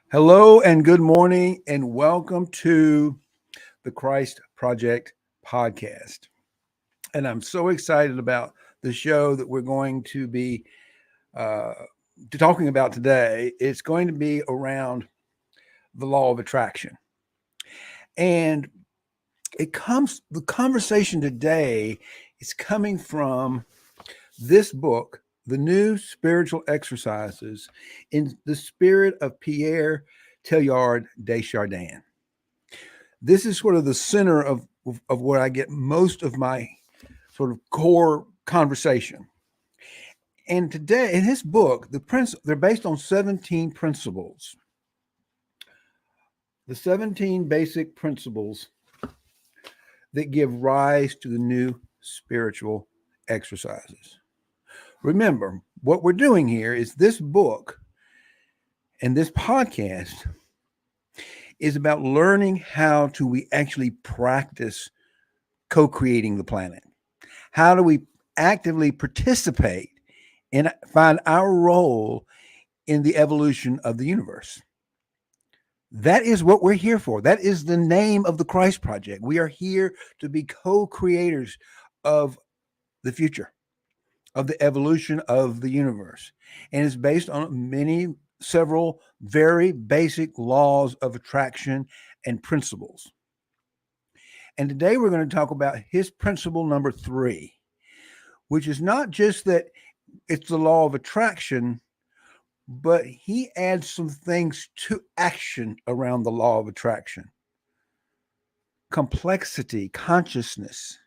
Hello and good morning, and welcome to the Christ Project podcast. And I'm so excited about the show that we're going to be uh, talking about today. It's going to be around the law of attraction. And the conversation today is coming from this book, The New Spiritual Exercises, in the spirit of Pierre Teilhard de Chardin. This is sort of the center of where I get most of my sort of core conversation. And today, in his book, they're based on 17 principles. The 17 basic principles that give rise to the new spiritual exercises. Remember, what we're doing here is this book and this podcast is about learning how to we actually practice co-creating the planet. How do we actively participate and find our role in the evolution of the universe? That is what we're here for. That is the name of the Christ Project. We are here to be co-creators of the future, of the evolution of the universe. And it's based on several very basic laws of attraction and principles. And today we're going to talk about his principle number 3, which is not just that it's the law of attraction, but he adds some things to action around the law of attraction. Complexity, consciousness.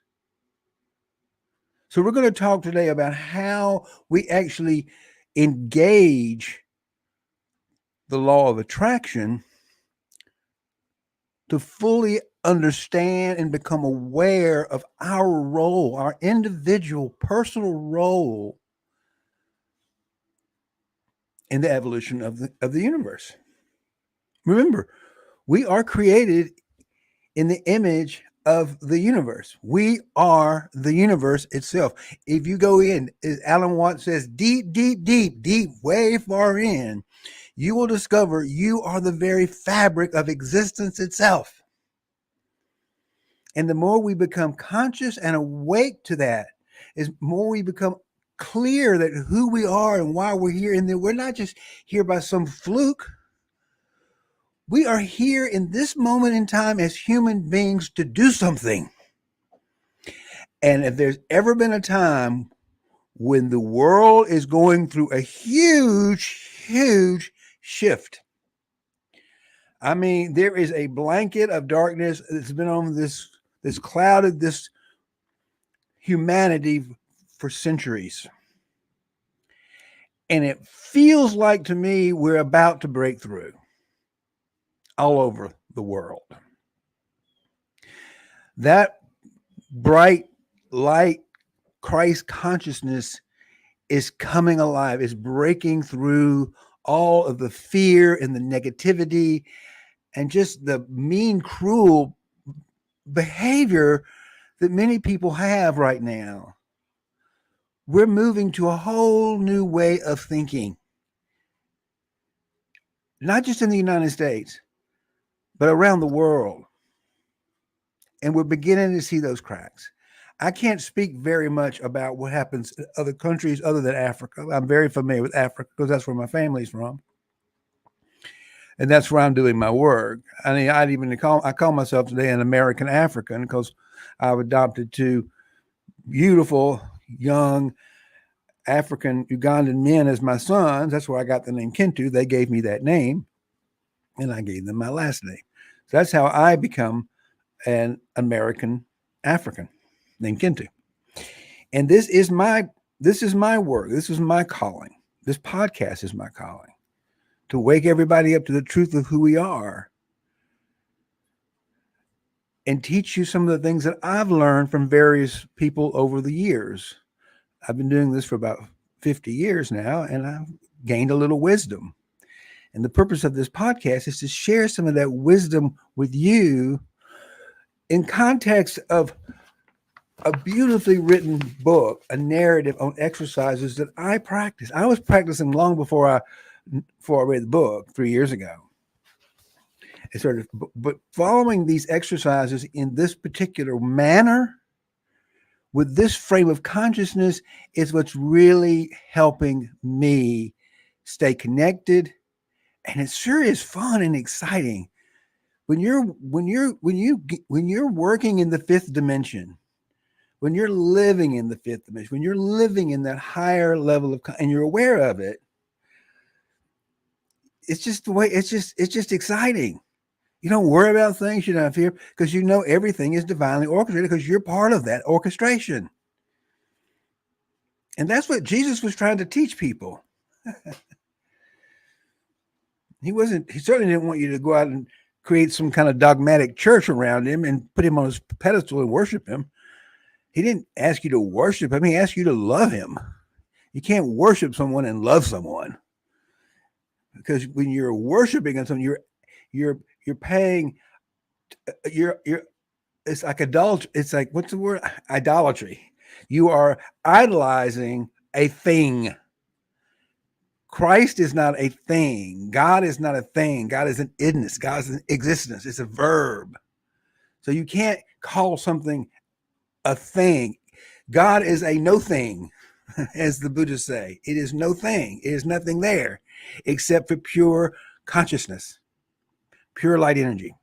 So we're going to talk today about how we actually engage the law of attraction to fully understand and become aware of our role, our individual personal role in the evolution of the universe. Remember, we are created in the image of the universe. We are the universe itself. If you go in, as Alan Watts says, deep, deep, deep, deep, way far in, you will discover you are the very fabric of existence itself. And the more we become conscious and awake to that, is more we become clear that who we are and why we're here, and that we're not just here by some fluke. We are here in this moment in time as human beings to do something. And if there's ever been a time when the world is going through a huge, huge shift, I mean, there is a blanket of darkness that's been on this clouded this humanity for centuries. And it feels like to me we're about to break through all over the world. That bright light, Christ consciousness, is coming alive, is breaking through all of the fear and the negativity and just the mean, cruel behavior that many people have right now. We're moving to a whole new way of thinking, not just in the United States, but around the world. And we're beginning to see those cracks. I can't speak very much about what happens in other countries other than Africa. I'm very familiar with Africa because that's where my family's from. And that's where I'm doing my work. I mean, I call myself today an American African because I've adopted 2 beautiful, young African Ugandan men as my sons. That's where I got the name Kintu. They gave me that name, and I gave them my last name. So that's how I become an American African named Kintu. And this is my work. This is my calling. This podcast is my calling, to wake everybody up to the truth of who we are and teach you some of the things that I've learned from various people over the years. I've been doing this for about 50 years now, and I've gained a little wisdom. And the purpose of this podcast is to share some of that wisdom with you in context of a beautifully written book, a narrative on exercises that I practice. I was practicing long before I read the book 3 years ago. It's sort of, but following these exercises in this particular manner with this frame of consciousness is what's really helping me stay connected. And it sure is fun and exciting when you're working in the fifth dimension, when you're living in the fifth dimension, when you're living in that higher level of, and you're aware of it. It's just the way, it's just exciting. You don't worry about things, you don't fear, because you know everything is divinely orchestrated because you're part of that orchestration. And that's what Jesus was trying to teach people. He certainly didn't want you to go out and create some kind of dogmatic church around him and put him on his pedestal and worship him. He didn't ask you to worship him. He asked you to love him. You can't worship someone and love someone, because when you're worshiping someone, you're paying. You're it's like adultery. It's like, what's the word? Idolatry. You are idolizing a thing. Christ is not a thing. God is not a thing. God is an idness. God is an existence. It's a verb. So you can't call something a thing. God is a no thing, as the Buddhists say. It is no thing. It is nothing there except for pure consciousness, pure light energy.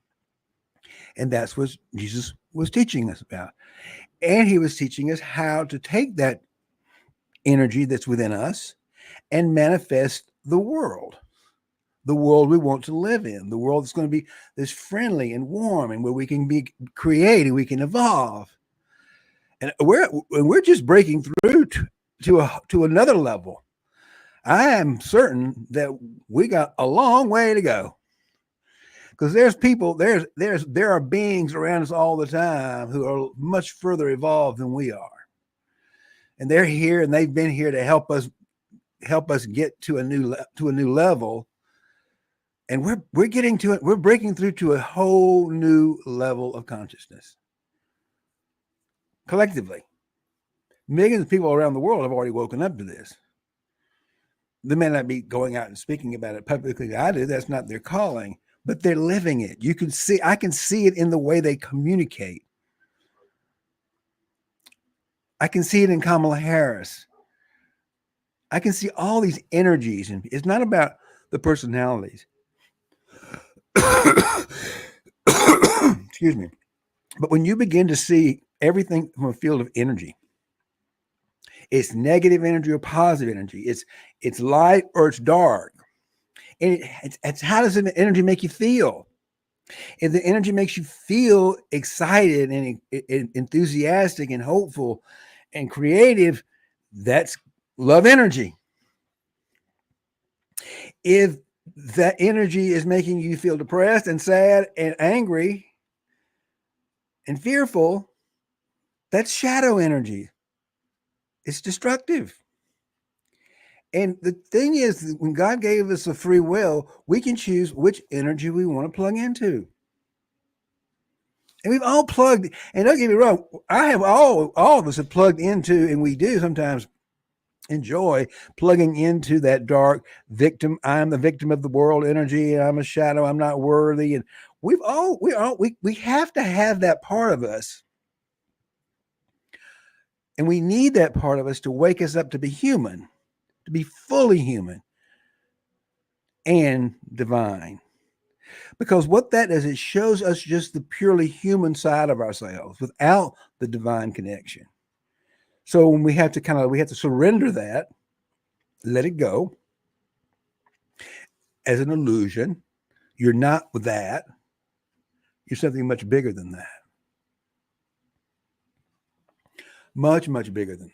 And that's what Jesus was teaching us about. And he was teaching us how to take that energy that's within us and manifest the world we want to live in, the world that's going to be this friendly and warm and where we can be creative, we can evolve. And we're just breaking through to another level. I am certain that we got a long way to go, because there's people, there are beings around us all the time who are much further evolved than we are, and they're here and they've been here to help us get to a new level. And we're getting to it. We're breaking through to a whole new level of consciousness. Collectively, millions of people around the world have already woken up to this. They may not be going out and speaking about it publicly. I do. That's not their calling, but they're living it. I can see it in the way they communicate. I can see it in Kamala Harris. I can see all these energies, and it's not about the personalities. Excuse me. But when you begin to see everything from a field of energy, it's negative energy or positive energy. It's light or it's dark. And it's how does the energy make you feel? If the energy makes you feel excited and enthusiastic and hopeful and creative, that's love energy. If that energy is making you feel depressed and sad and angry and fearful, that's shadow energy. It's destructive. And the thing is, when God gave us a free will, we can choose which energy we want to plug into. And we've all plugged, and don't get me wrong, I have all of us have plugged into, and we do sometimes enjoy plugging into that dark victim. I'm the victim of the world energy. I'm a shadow. I'm not worthy. And we have to have that part of us. And we need that part of us to wake us up to be human, to be fully human and divine. Because what that does, it shows us just the purely human side of ourselves without the divine connection. So when we have to surrender that, let it go as an illusion. You're not that. You're something much bigger than that. Much, much bigger than that.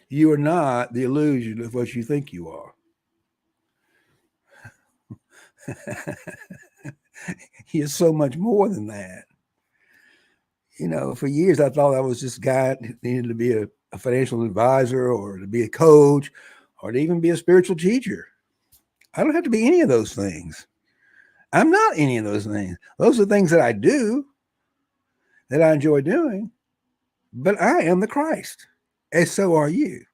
You are not the illusion of what you think you are. You're so much more than that. For years I thought I was this guy who needed to be a financial advisor or to be a coach or to even be a spiritual teacher. I don't have to be any of those things. I'm not any of those things. Those are things that I do, that I enjoy doing, but I am the Christ, and so are you.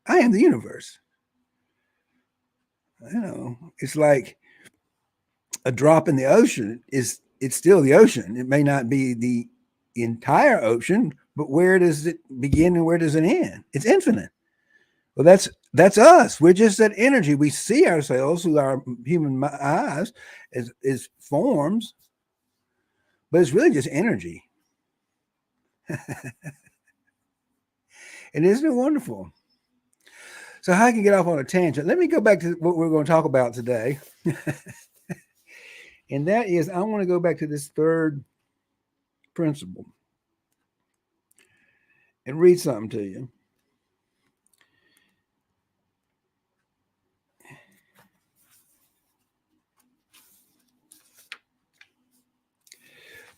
I am the universe. It's like a drop in the ocean it's still the ocean. It may not be the entire ocean, but where does it begin and where does it end? It's infinite. Well, that's us. We're just that energy. We see ourselves through our human eyes as forms, but it's really just energy. And isn't it wonderful? So how I can get off on a tangent. Let me go back to what we're going to talk about today. And that is, I want to go back to this third principle and read something to you.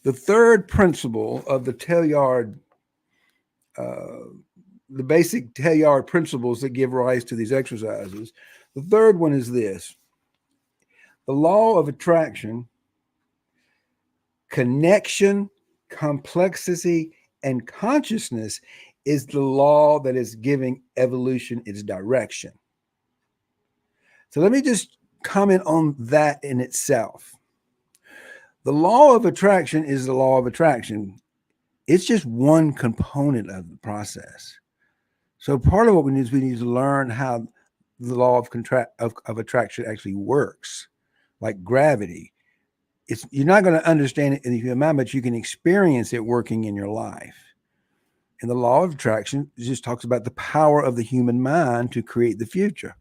The third principle of the Teilhard, the basic Teilhard principles that give rise to these exercises, the third one is this: the law of attraction, connection, complexity, and consciousness is the law that is giving evolution its direction. So let me just comment on that in itself. The law of attraction is the law of attraction. It's just one component of the process. So part of what we need to learn how the law of attraction actually works, like gravity. You're not going to understand it in the human mind, but you can experience it working in your life. And the law of attraction just talks about the power of the human mind to create the future,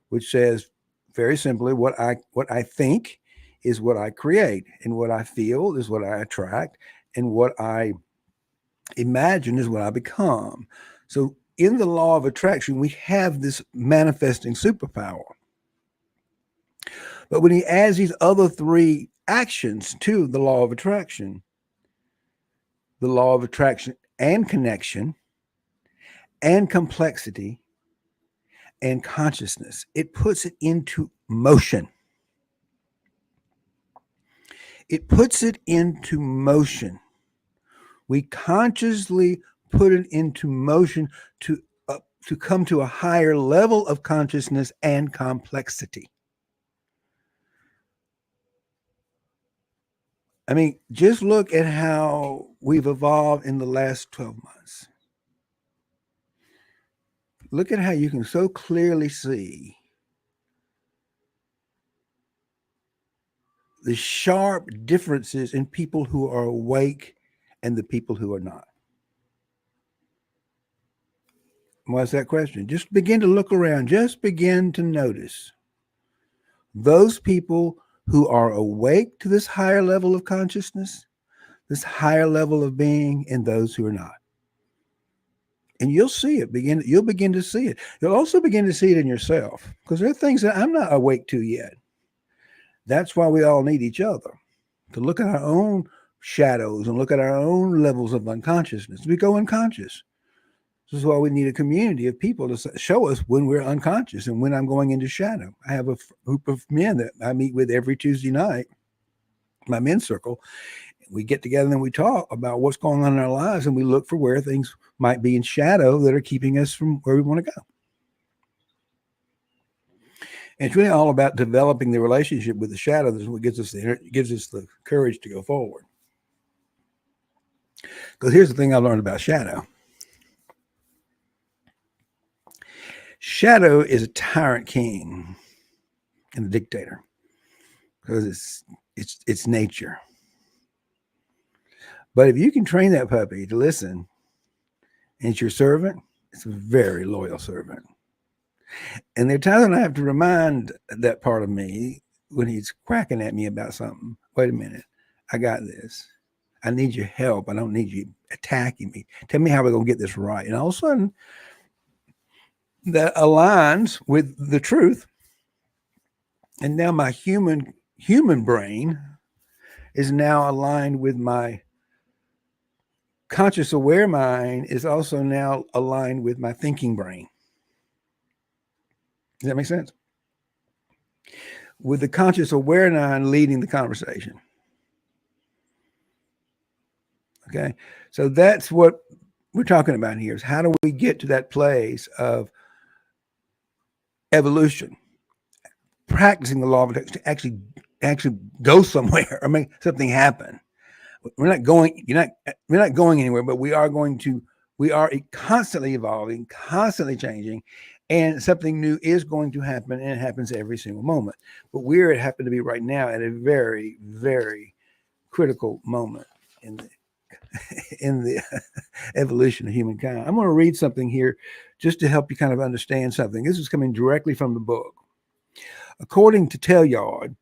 which says very simply, what I think is what I create, and what I feel is what I attract, and what I imagine is what I become. So in the law of attraction, we have this manifesting superpower. But when he adds these other three actions to the law of attraction and connection and complexity and consciousness, it puts it into motion. It puts it into motion. We consciously put it into motion to come to a higher level of consciousness and complexity. I mean, just look at how we've evolved in the last 12 months. Look at how you can so clearly see the sharp differences in people who are awake and the people who are not. What's that question? Just begin to look around. Just begin to notice those people who are awake to this higher level of consciousness, this higher level of being, and those who are not. And you'll see it. You'll begin to see it. You'll also begin to see it in yourself, because there are things that I'm not awake to yet. That's why we all need each other, to look at our own shadows and look at our own levels of unconsciousness. We go unconscious. This is why we need a community of people to show us when we're unconscious and when I'm going into shadow. I have a group of men that I meet with every Tuesday night, my men's circle. We get together and we talk about what's going on in our lives, and we look for where things might be in shadow that are keeping us from where we want to go. And it's really all about developing the relationship with the shadow. That's what gives us the courage to go forward. Because here's the thing I learned about shadow. Shadow is a tyrant king and a dictator, because it's nature. But if you can train that puppy to listen, and it's your servant, it's a very loyal servant. And there are times when I have to remind that part of me when he's cracking at me about something. Wait a minute, I got this. I need your help. I don't need you attacking me. Tell me how we're going to get this right. And all of a sudden, that aligns with the truth. And now my human brain is now aligned with my conscious aware mind, is also now aligned with my thinking brain. Does that make sense? With the conscious aware mind leading the conversation. Okay. So that's what we're talking about here, is how do we get to that place of evolution, practicing the law of attraction, actually actually go somewhere or make something happen. We're not going. We're not going anywhere, but we are going to. We are constantly evolving, constantly changing, and something new is going to happen, and it happens every single moment. But we're happen to be right now at a very, very critical moment in the evolution of humankind. I'm going to read something here just to help you kind of understand something. This is coming directly from the book. According to Teilhard,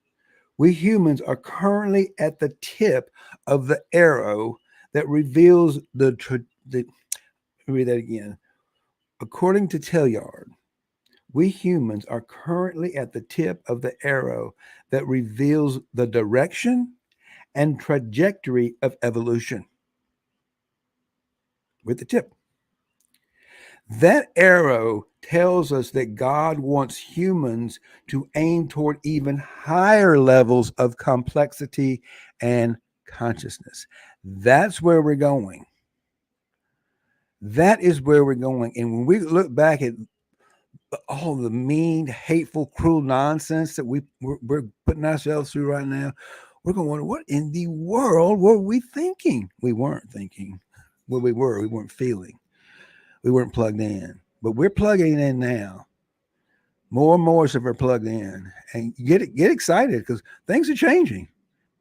we humans are currently at the tip of the arrow that reveals the read that again. According to Teilhard, we humans are currently at the tip of the arrow that reveals the direction and trajectory of evolution. With the tip. That arrow tells us that God wants humans to aim toward even higher levels of complexity and consciousness. That's where we're going. That is where we're going. And when we look back at all the mean, hateful, cruel nonsense that we're putting ourselves through right now, we're going to wonder, what in the world were we thinking? We weren't thinking. Well, we weren't feeling. We weren't plugged in. But we're plugging in now. More and more of are plugged in. And get excited because things are changing.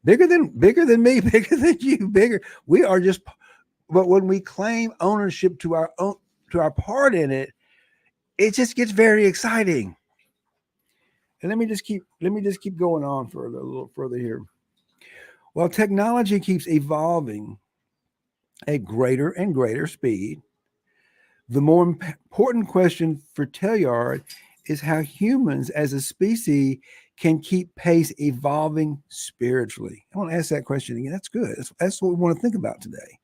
Bigger than me, bigger than you, bigger. We are just, but when we claim ownership to our part in it, it just gets very exciting. And let me just keep going on for a little further here. While technology keeps evolving at greater and greater speed, the more important question for Teilhard is how humans as a species can keep pace evolving spiritually. I want to ask that question again. That's good. That's what we want to think about today.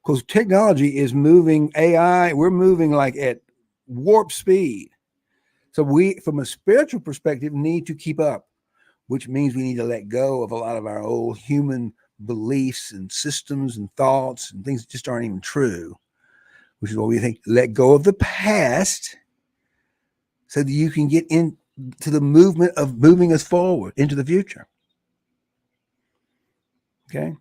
Because technology is moving, AI, we're moving like at warp speed. So we, from a spiritual perspective, need to keep up, which means we need to let go of a lot of our old human beliefs and systems and thoughts and things that just aren't even true, which is what we think. Let go of the past so that you can get into the movement of moving us forward into the future. Okay?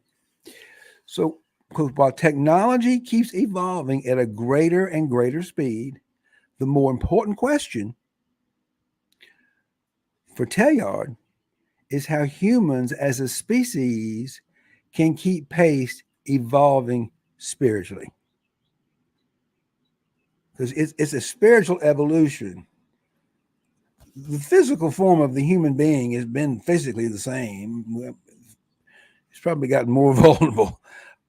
So, because while technology keeps evolving at a greater and greater speed, the more important question for Teilhard is how humans as a species can keep pace evolving spiritually. Because it's a spiritual evolution. The physical form of the human being has been physically the same. It's probably gotten more vulnerable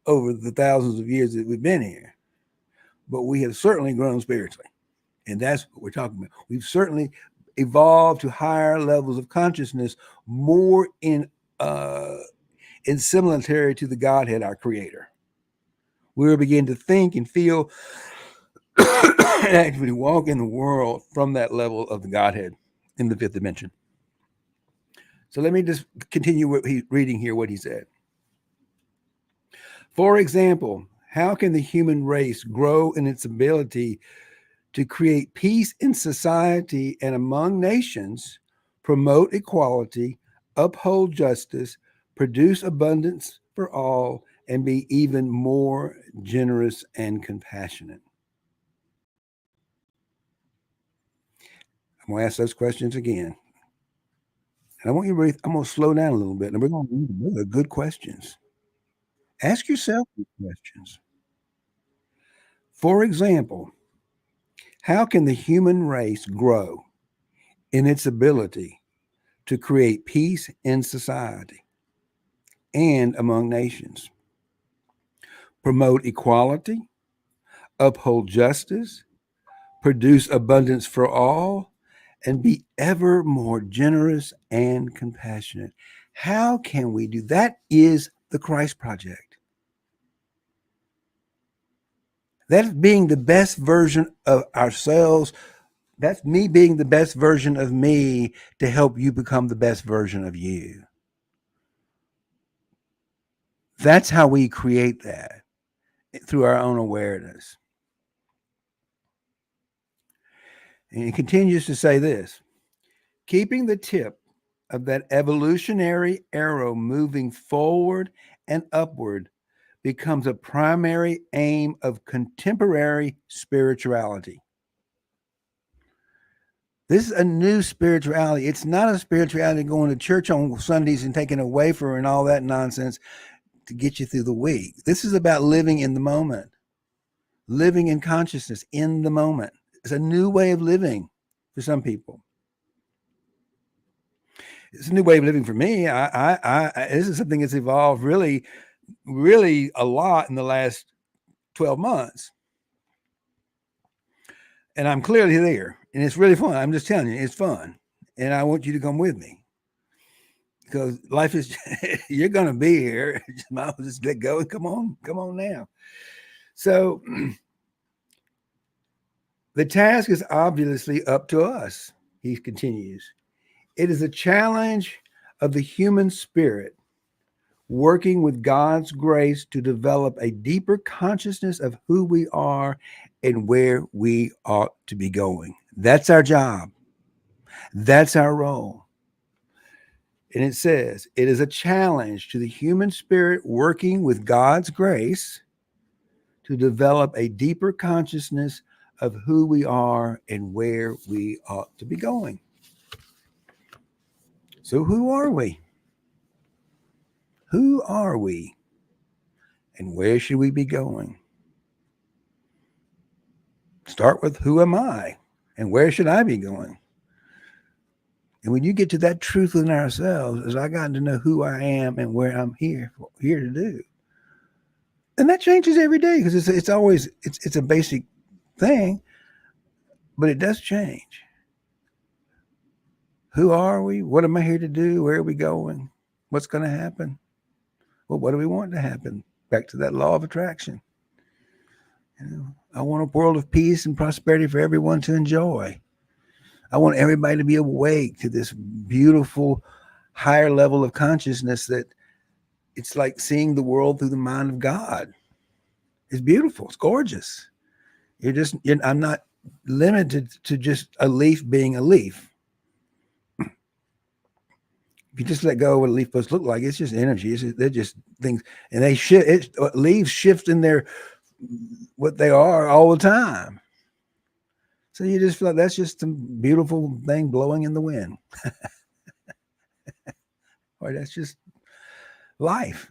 over the thousands of years that we've been here. But we have certainly grown spiritually. And that's what we're talking about. We've certainly evolved to higher levels of consciousness, more in similarity to the Godhead, our creator. We're beginning to think and feel and actually walk in the world from that level of the Godhead in the fifth dimension. So let me just continue what he's reading here, what he said. For example, how can the human race grow in its ability to create peace in society and among nations, promote equality, uphold justice, produce abundance for all, and be even more generous and compassionate? I'm going to ask those questions again. And I want you to really, I'm going to slow down a little bit, and we're going to read them. Good questions. Ask yourself these questions. For example, how can the human race grow in its ability to create peace in society and among nations, promote equality, uphold justice, produce abundance for all, and be ever more generous and compassionate? How can we do that? Is the Christ Project. That's being the best version of ourselves. That's me being the best version of me to help you become the best version of you. That's how we create that, through our own awareness. And he continues to say this: keeping the tip of that evolutionary arrow moving forward and upward becomes a primary aim of contemporary spirituality. This is a new spirituality. It's not a spirituality going to church on Sundays and taking a wafer and all that nonsense to get you through the week. This is about living in the moment, living in consciousness in the moment. It's a new way of living for some people. It's a new way of living for me. This is something that's evolved really, really a lot in the last 12 months. And I'm clearly there. And it's really fun. I'm just telling you, it's fun. And I want you to come with me. Because life is, you're going to be here. Might as well just let go and come on now. So the task is obviously up to us, he continues. It is a challenge of the human spirit, working with God's grace to develop a deeper consciousness of who we are and where we ought to be going. That's our job. That's our role. And it says, it is a challenge to the human spirit working with God's grace to develop a deeper consciousness of who we are and where we ought to be going. So who are we? Who are we? And where should we be going? Start with who am I? And where should I be going? And when you get to that truth within ourselves, as I got to know who I am and where I'm here to do. And that changes every day because it's always it's a basic thing, but it does change. Who are we? What am I here to do? Where are we going? What's going to happen? Well, what do we want to happen? Back to that law of attraction. I want a world of peace and prosperity for everyone to enjoy. I want everybody to be awake to this beautiful higher level of consciousness that it's like seeing the world through the mind of God. It's beautiful. It's gorgeous. I'm not limited to just a leaf being a leaf. If you just let go of what a leaf supposed to look like, it's just energy. They're just things, and they shift. Leaves shift in their what they are all the time. So you just feel like that's just some beautiful thing blowing in the wind, or that's just life.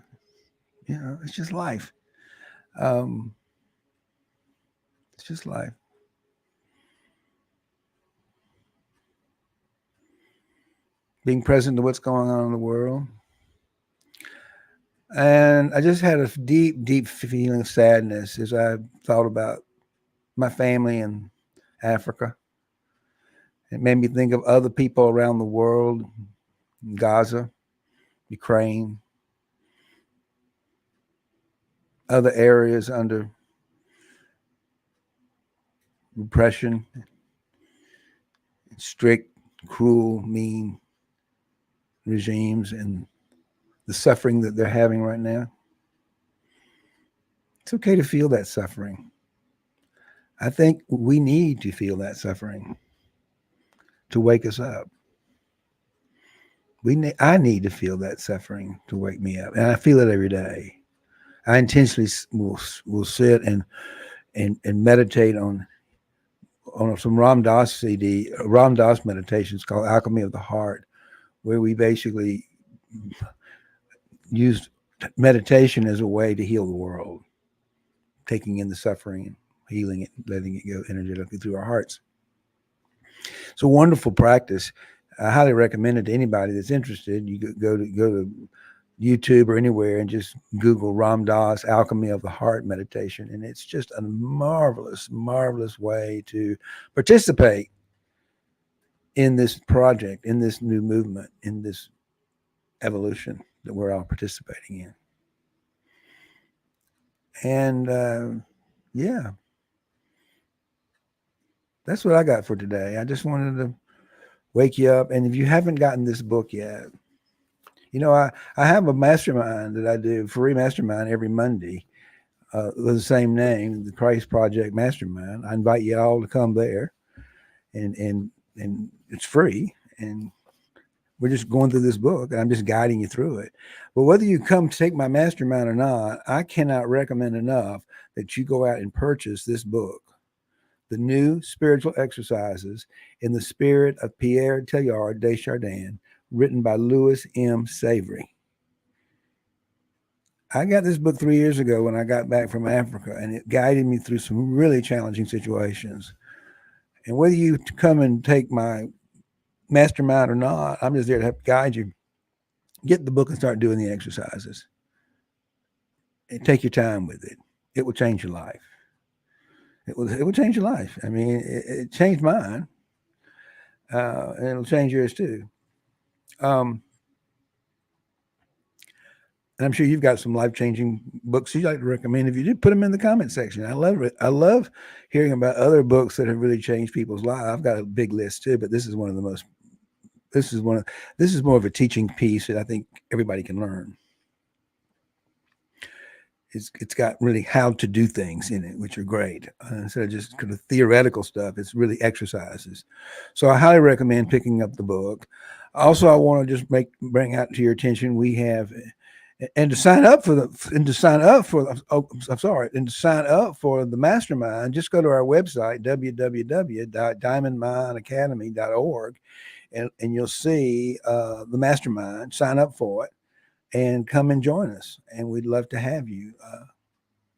It's just life. It's just life. Being present to what's going on in the world. And I just had a deep, deep feeling of sadness as I thought about my family in Africa. It made me think of other people around the world, Gaza, Ukraine, other areas under repression, strict, cruel, mean regimes, and the suffering that they're having right now. It's okay to feel that suffering. I think we need to feel that suffering to wake us up. I need to feel that suffering to wake me up, and I feel it every day. I intentionally will sit and meditate on some Ram Dass meditations called Alchemy of the Heart, where we basically used meditation as a way to heal the world, taking in the suffering and healing it, letting it go energetically through our hearts. It's a wonderful practice. I highly recommend it to anybody that's interested. You go to YouTube or anywhere and just Google Ram Dass Alchemy of the Heart meditation, and it's just a marvelous, marvelous way to participate in this project, in this new movement, in this evolution that we're all participating in. And yeah, that's what I got for today. I just wanted to wake you up. And if you haven't gotten this book yet, I have a mastermind that I do, free mastermind every Monday with the same name, the Christ Project Mastermind. I invite you all to come there, and it's free. And We're just going through this book, and I'm just guiding you through it. But whether you come take my mastermind or not, I cannot recommend enough that you go out and purchase this book, The New Spiritual Exercises in the Spirit of Teilhard de Chardin, written by Louis M. Savory. I got this book 3 years ago when I got back from Africa, and it guided me through some really challenging situations. And whether you come and take my mastermind or not, I'm just there to help guide you. Get the book and start doing the exercises. And take your time with it. It will change your life. It will change your life. I mean, it changed mine, and it'll change yours too. And I'm sure you've got some life-changing books you'd like to recommend. If you do, put them in the comment section. I love it. I love hearing about other books that have really changed people's lives. I've got a big list too, but this is one of the most. This is more of a teaching piece that I think everybody can learn. It's got really how to do things in it, which are great. Instead of just kind of theoretical stuff, it's really exercises. So I highly recommend picking up the book. Also, I want to just bring out to your attention, we have, and to sign up for the mastermind, just go to our website, www.diamondmindacademy.org, and you'll see the mastermind. Sign up for it and come and join us. And we'd love to have you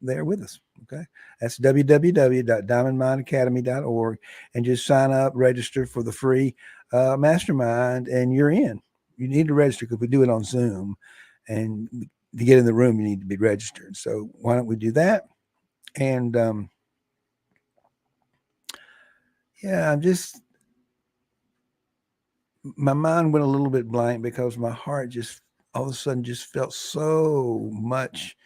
there with us. Okay. That's www.diamondmindacademy.org, and just sign up, register for the free mastermind, and you're in. You need to register because we do it on Zoom, and to get in the room, you need to be registered. So why don't we do that? And yeah, my mind went a little bit blank because my heart just all of a sudden just felt so much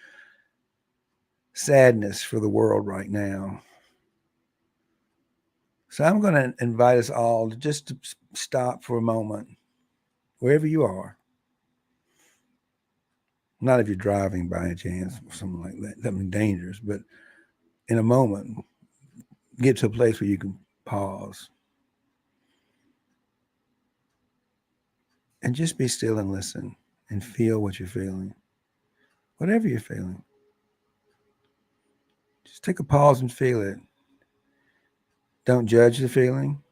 sadness for the world right now. So I'm going to invite us all to just to stop for a moment, wherever you are. Not if you're driving by any chance, or something like that, something dangerous, but in a moment, get to a place where you can pause and just be still and listen and feel what you're feeling, whatever you're feeling. Just take a pause and feel it. Don't judge the feeling.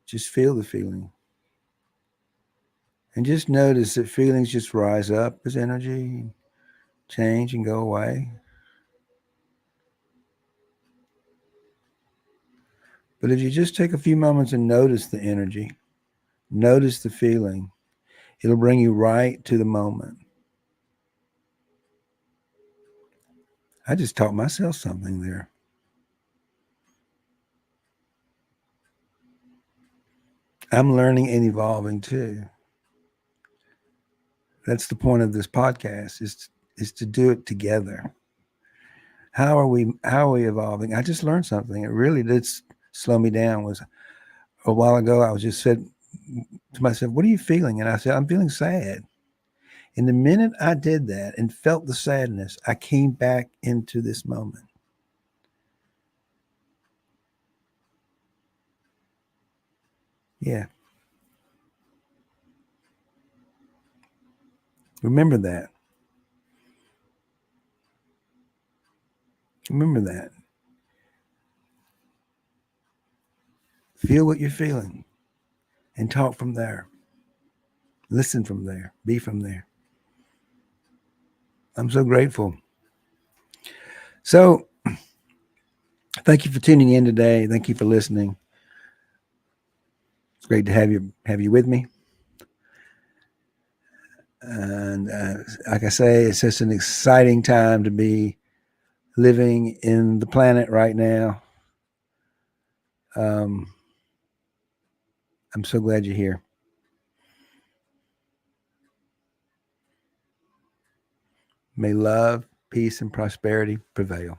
Just feel the feeling. And just notice that feelings just rise up as energy, change and go away. But if you just take a few moments and notice the energy, notice the feeling, it'll bring you right to the moment. I just taught myself something there. I'm learning and evolving too. That's the point of this podcast, is to do it together. How are we evolving? I just learned something. It really did slow me down. Was a while ago, I was just said to myself, "What are you feeling?" And I said, "I'm feeling sad." And the minute I did that and felt the sadness, I came back into this moment. Yeah. Remember that. Remember that. Feel what you're feeling and talk from there. Listen from there. Be from there. I'm so grateful. So, thank you for tuning in today. Thank you for listening. It's great to have you with me. And like I say, it's just an exciting time to be living in the planet right now. I'm so glad you're here. May love, peace, and prosperity prevail.